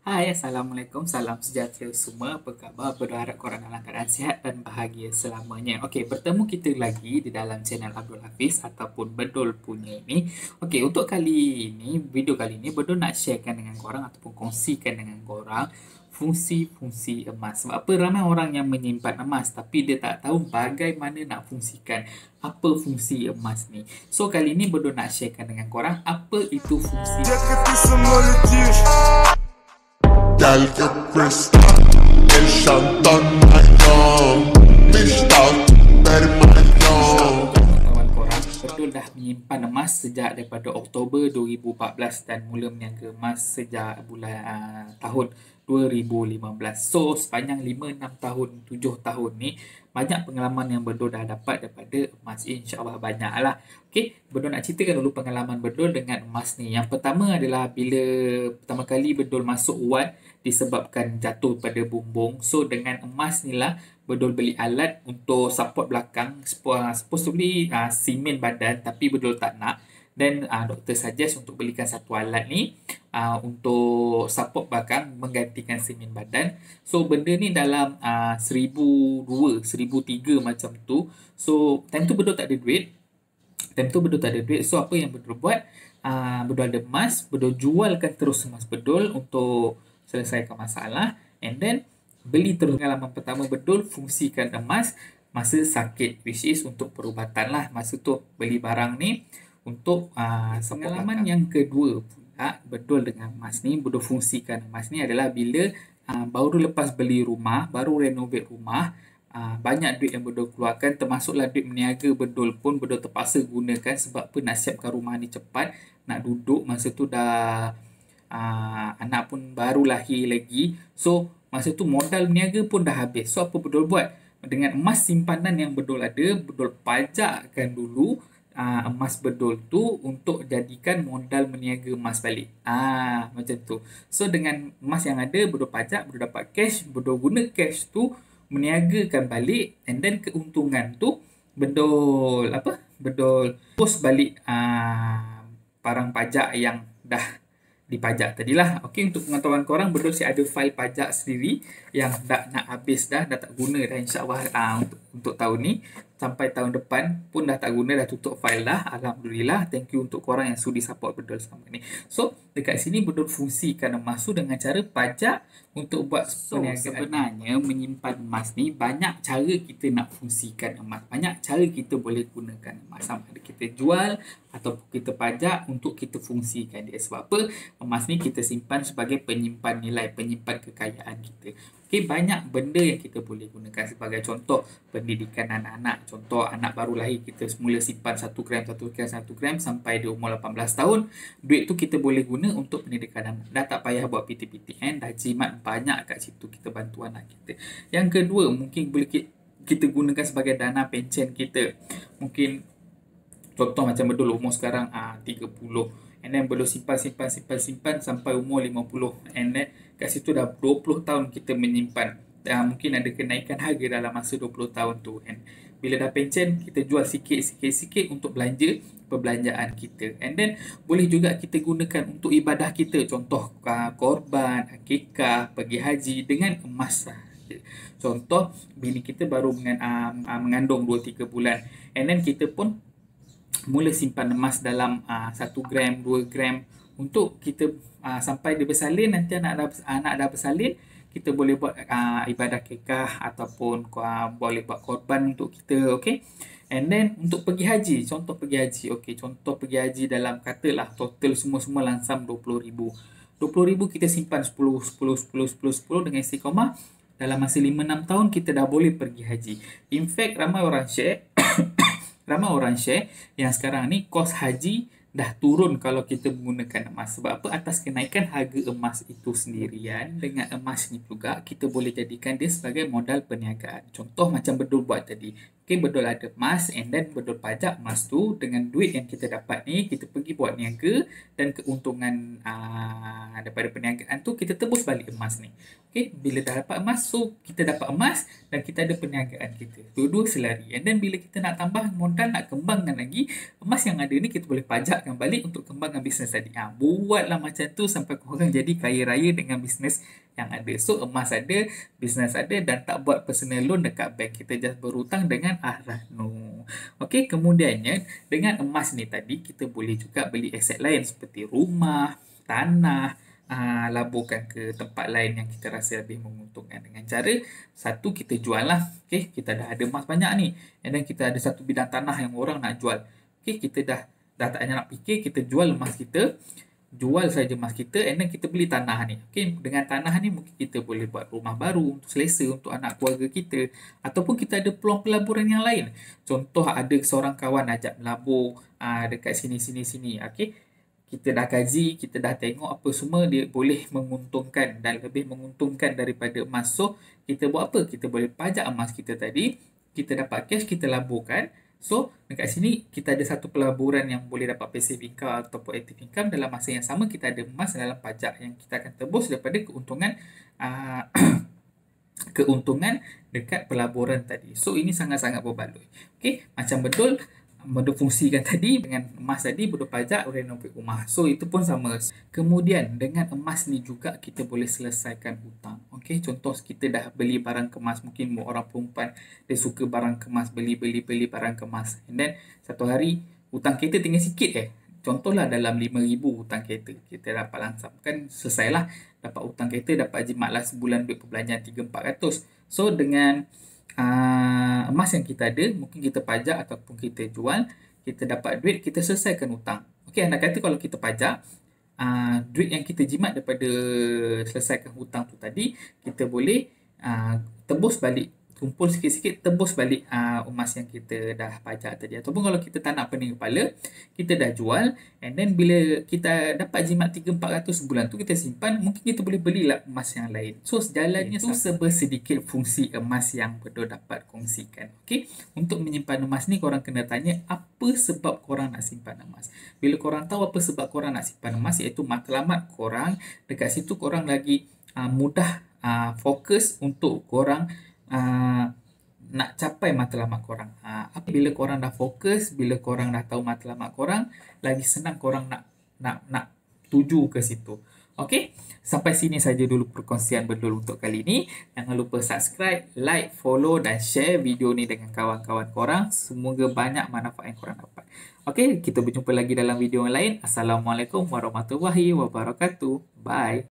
Hai, Assalamualaikum. Salam sejahtera semua. Apa khabar? Berharap korang dalam keadaan sihat dan bahagia selamanya. Okey, bertemu kita lagi di dalam channel Abdul Hafiz ataupun Bedul punya ni. Okey, untuk kali ini, video kali ini, Bedul nak sharekan dengan korang ataupun kongsikan dengan korang fungsi-fungsi emas. Sebab apa ramai orang yang menyimpan emas tapi dia tak tahu bagaimana nak fungsikan apa fungsi emas ni. So, kali ini Bedul nak sharekan dengan korang apa itu fungsi قلب كريستال الشنطة مليون مشتاق برمليون. Kawan korang betul dah menyimpan emas sejak daripada Oktober 2014 dan mula meniaga emas sejak bulan tahun 2015. So sepanjang 5-6 tahun 7 tahun ni banyak pengalaman yang Bedul dah dapat daripada emas. InsyaAllah banyak lah. Okay, Bedul nak ceritakan dulu pengalaman Bedul dengan emas ni. Yang pertama adalah bila pertama kali Bedul masuk wan disebabkan jatuh pada bumbung. So dengan emas ni lah Bedul beli alat untuk support belakang, supposedly simen badan, tapi Bedul tak nak. Dan doktor suggest untuk belikan satu alat ni untuk support belakang menggantikan simen badan. So benda ni dalam 1,200, 1,300 macam tu. So time tu Bedul tak ada duit. So apa yang Bedul buat? Bedul ada emas, Bedul jualkan terus emas Bedul untuk selesaikan masalah. And then beli terus. Pengalaman pertama Bedul fungsikan emas masa sakit, which is untuk perubatan lah. Masa tu beli barang ni untuk pengalaman yang kedua pula Bedul dengan emas ni, Bedul fungsikan emas ni adalah bila baru lepas beli rumah, baru renovate rumah, banyak duit yang Bedul keluarkan, termasuklah duit meniaga Bedul pun Bedul terpaksa gunakan. Sebab apa? Nak siapkan rumah ni cepat, nak duduk. Masa tu dah anak pun baru lahir lagi. So masa tu modal meniaga pun dah habis. So apa Bedul buat? Dengan emas simpanan yang Bedul ada, Bedul pajakkan dulu emas Bedul tu untuk jadikan modal meniaga emas balik. Macam tu. So dengan emas yang ada, Bedul pajak, Bedul dapat cash, Bedul guna cash tu meniagakan balik, and then keuntungan tu Bedul Bedul post balik barang pajak yang dah dipajak tadilah. Okey, untuk pengetahuan korang, Bedul si ada fail pajak sendiri yang dah nak habis dah tak guna dah, insyaAllah untuk tahun ni. Sampai tahun depan pun dah tak guna, dah tutup fail dah. Alhamdulillah. Thank you untuk korang yang sudi support Bedul selama ni. So dekat sini Bedul fungsikan emas tu dengan cara pajak untuk buat perniagaan. Sebenarnya menyimpan emas ni banyak cara kita nak fungsikan emas. Banyak cara kita boleh gunakan emas. Sama ada kita jual ataupun kita pajak untuk kita fungsikan dia. Sebab apa? Emas ni kita simpan sebagai penyimpan nilai, penyimpan kekayaan kita. Okey, banyak benda yang kita boleh gunakan. Sebagai contoh, pendidikan anak-anak. Contoh, anak baru lahir, kita semula simpan 1 gram sampai dia umur 18 tahun. Duit tu kita boleh guna untuk pendidikan anak. Dah tak payah buat PTPTN, dah jimat banyak kat situ, kita bantu anak kita. Yang kedua, mungkin boleh kita gunakan sebagai dana pencen kita. Mungkin contoh macam Bedul umur sekarang 30. And then Bedul simpan sampai umur 50. And then kat situ dah 20 tahun kita menyimpan. Mungkin ada kenaikan harga dalam masa 20 tahun tu. And bila dah pencen, kita jual sikit untuk belanja perbelanjaan kita. And then boleh juga kita gunakan untuk ibadah kita. Contoh korban, akikah, pergi haji dengan emas lah. Contoh, bini kita baru mengandung 2-3 bulan. And then kita pun mula simpan emas dalam 1 gram, 2 gram untuk kita sampai dia bersalin. Nanti anak dah bersalin, kita boleh buat ibadah akikah ataupun boleh buat korban untuk kita. Okay. And then untuk pergi haji, contoh pergi haji. Okay, contoh pergi haji dalam katalah total semua langsam 20,000. 20,000 kita simpan 10 dengan istiqamah. Dalam masa 5-6 tahun kita dah boleh pergi haji. In fact, ramai orang share yang sekarang ni kos haji dah turun kalau kita menggunakan emas. Sebab apa? Atas kenaikan harga emas itu sendirian. Dengan emas ni juga kita boleh jadikan dia sebagai modal perniagaan. Contoh macam Bedul buat tadi. Okay, bedul ada emas and then bedul pajak emas tu dengan duit yang kita dapat ni, kita pergi buat niaga dan keuntungan daripada perniagaan tu kita tebus balik emas ni. Okay, bila dah dapat emas, so kita dapat emas dan kita ada perniagaan kita. Dua-dua selari. And then bila kita nak tambah modal, nak kembangkan lagi, emas yang ada ni kita boleh pajakkan balik untuk kembangkan bisnes tadi. Buatlah macam tu sampai korang jadi kaya raya dengan bisnes yang ada. So emas ada, bisnes ada dan tak buat personal loan dekat bank. Kita just berhutang dengan Ahrahnu. Okey, kemudiannya dengan emas ni tadi kita boleh juga beli aset lain seperti rumah, tanah, laburkan ke tempat lain yang kita rasa lebih menguntungkan dengan cara satu kita jual lah. Okey, kita dah ada emas banyak ni. And then kita ada satu bidang tanah yang orang nak jual. Okey, kita dah tak payah nak fikir, kita jual emas kita. Jual saja emas kita and then kita beli tanah ni. Okay, dengan tanah ni mungkin kita boleh buat rumah baru untuk selesa untuk anak keluarga kita. Ataupun kita ada peluang pelaburan yang lain. Contoh ada seorang kawan ajak melabur dekat sini. Okay, kita dah kaji, kita dah tengok apa semua dia boleh menguntungkan dan lebih menguntungkan daripada emas. So, kita buat apa? Kita boleh pajak emas kita tadi. Kita dapat cash, kita laburkan. So, dekat sini kita ada satu pelaburan yang boleh dapat passive income ataupun active income. Dalam masa yang sama kita ada emas dalam pajak yang kita akan tebus daripada keuntungan keuntungan dekat pelaburan tadi. So, ini sangat-sangat berbaloi. Okey, macam betul fungsikan tadi dengan emas tadi bedul pajak renovate rumah. So itu pun sama. Kemudian dengan emas ni juga kita boleh selesaikan hutang. Okey, contoh kita dah beli barang kemas, mungkin orang perempuan dia suka barang kemas, beli barang kemas. And then satu hari hutang kereta tinggal sikit Contohlah dalam 5,000 hutang kereta. Kita dapat langsam kan selesailah dapat hutang kereta, dapat jimatlah sebulan duit perbelanjaan 3-400. So dengan emas yang kita ada, mungkin kita pajak ataupun kita jual, kita dapat duit, kita selesaikan hutang. Okey, anda kata kalau kita pajak, duit yang kita jimat daripada selesaikan hutang tu tadi, kita boleh tebus balik, kumpul sikit-sikit, tebus balik emas yang kita dah pajak tadi. Ataupun kalau kita tak nak pening kepala, kita dah jual, and then bila kita dapat jimat 3-400 sebulan tu, kita simpan, mungkin kita boleh belilah emas yang lain. So, sejalannya tu sedikit fungsi emas yang Bedul dapat kongsikan. Okay? Untuk menyimpan emas ni, korang kena tanya apa sebab korang nak simpan emas. Bila korang tahu apa sebab korang nak simpan emas, iaitu matlamat korang, dekat situ korang lagi mudah fokus untuk korang nak capai matlamat korang. Bila korang dah fokus, bila korang dah tahu matlamat korang, lagi senang korang nak tuju ke situ. Okey, sampai sini saja dulu perkongsian Bedul untuk kali ini. Jangan lupa subscribe, like, follow dan share video ni dengan kawan-kawan korang. Semoga banyak manfaat yang korang dapat. Okey, kita berjumpa lagi dalam video yang lain. Assalamualaikum warahmatullahi wabarakatuh. Bye.